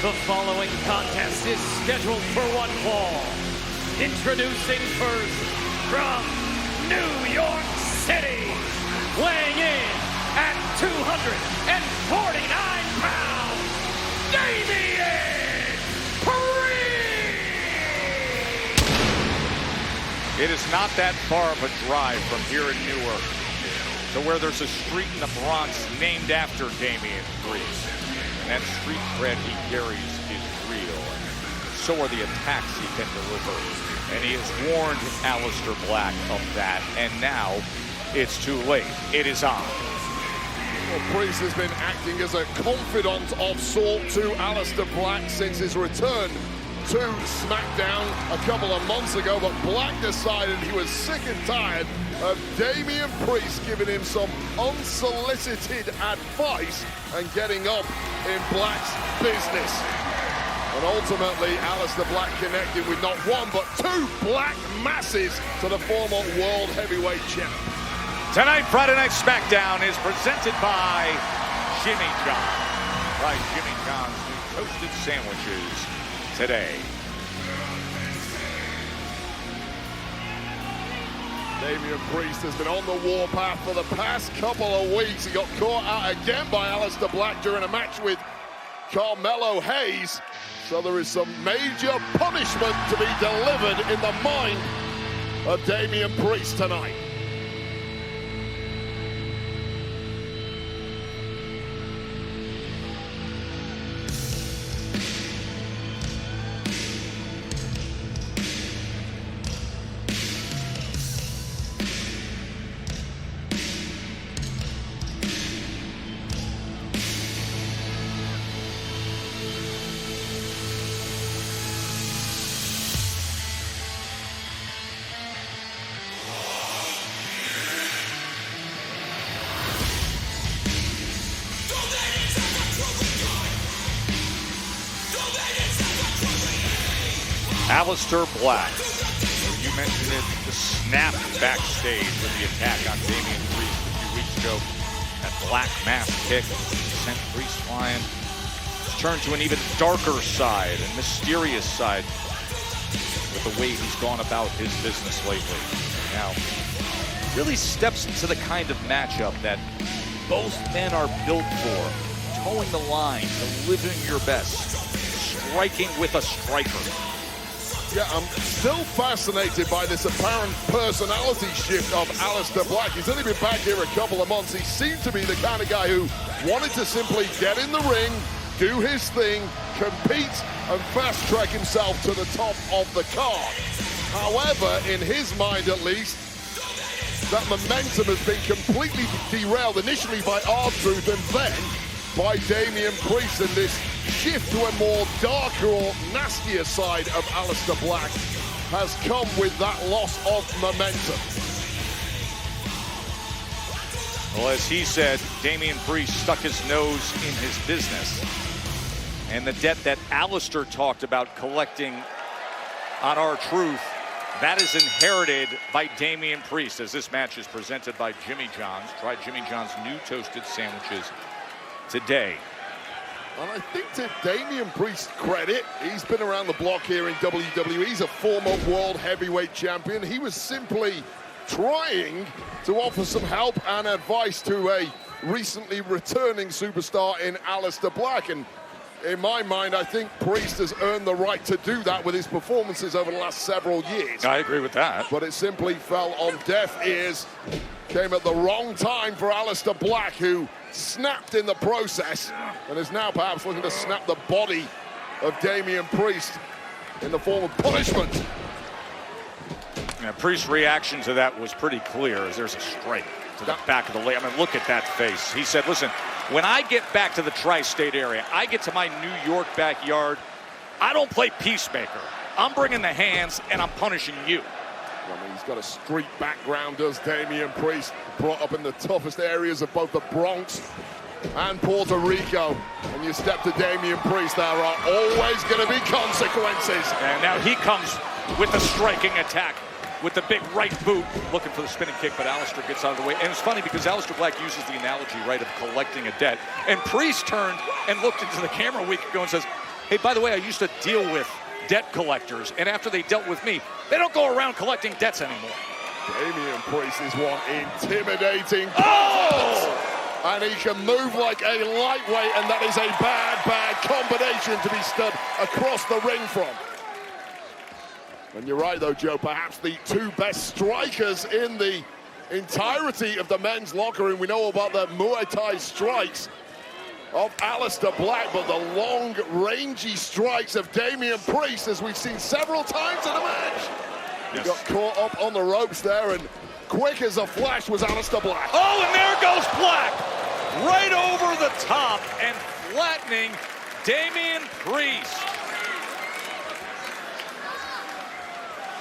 The following contest is scheduled for one fall. Introducing first from New York City, weighing in at 249 pounds, Damian Priest! It is not that far of a drive from here in Newark to where there's a street in the Bronx named after Damian Priest. And that street cred he carries is real. And so are the attacks he can deliver. And he has warned Aleister Blak of that. And now it's too late. It is on. Well, Priest has been acting as a confidant of sort to Aleister Blak since his return to SmackDown a couple of months ago, but Blak decided he was sick and tired of Damian Priest giving him some unsolicited advice and getting up in Blak's business. And ultimately, Aleister Blak connected with not one, but two black masses to the former World Heavyweight Champ. Tonight, Friday Night SmackDown is presented by Jimmy John. Try Jimmy John's new toasted sandwiches today. Damian Priest has been on the warpath for the past couple of weeks. He got caught out again by Aleister Blak during a match with Carmelo Hayes. So there is some major punishment to be delivered in the mind of Damian Priest tonight. Aleister Blak. You mentioned it, the snap backstage with the attack on Damian Priest a few weeks ago. That black mask kick sent Priest flying. It's turned to an even darker side and mysterious side with the way he's gone about his business lately. Now, really steps into the kind of matchup that both men are built for. Towing the line, delivering your best, striking with a striker. Yeah, I'm still fascinated by this apparent personality shift of Aleister Blak. He's only been back here a couple of months. He seemed to be the kind of guy who wanted to simply get in the ring, do his thing, compete, and fast-track himself to the top of the card. However, in his mind at least, that momentum has been completely derailed, initially by R-Truth and then by Damian Priest, and this shift to a more darker or nastier side of Aleister Blak has come with that loss of momentum. Well, as he said, Damian Priest stuck his nose in his business. And the debt that Aleister talked about collecting on R-Truth, that is inherited by Damian Priest, as this match is presented by Jimmy John's. Try Jimmy John's new toasted sandwiches today. And I think to Damian Priest's credit, he's been around the block here in WWE. He's a former World Heavyweight Champion. He was simply trying to offer some help and advice to a recently returning superstar in Aleister Blak. And in my mind, I think Priest has earned the right to do that with his performances over the last several years. I agree with that. But it simply fell on deaf ears. Came at the wrong time for Aleister Blak, who snapped in the process and is now perhaps looking to snap the body of Damian Priest in the form of punishment. Yeah, Priest's reaction to that was pretty clear, as there's a strike to the back of the leg. I mean, look at that face. He said, listen, when I get back to the tri-state area, I get to my New York backyard, I don't play peacemaker. I'm bringing the hands and I'm punishing you. I mean, he's got a street background, does Damian Priest, brought up in the toughest areas of both the Bronx and Puerto Rico. When you step to Damian Priest, there are always going to be consequences. And now he comes with the striking attack with the big right boot, looking for the spinning kick, but Aleister gets out of the way. And it's funny because Aleister Blak uses the analogy, right, of collecting a debt. And Priest turned and looked into the camera a week ago and says, Hey, by the way, I used to deal with debt collectors, and after they dealt with me, they don't go around collecting debts anymore. Damian Priest is one intimidating. Oh! And he can move like a lightweight, and that is a bad combination to be stood across the ring from. And you're right, though, Joe, perhaps the two best strikers in the entirety of the men's locker room. We know about the Muay Thai strikes of Aleister Blak, but the long, rangy strikes of Damian Priest, as we've seen several times in the match. He got caught up on the ropes there, and quick as a flash was Aleister Blak. Oh, and there goes Blak, right over the top and flattening Damian Priest.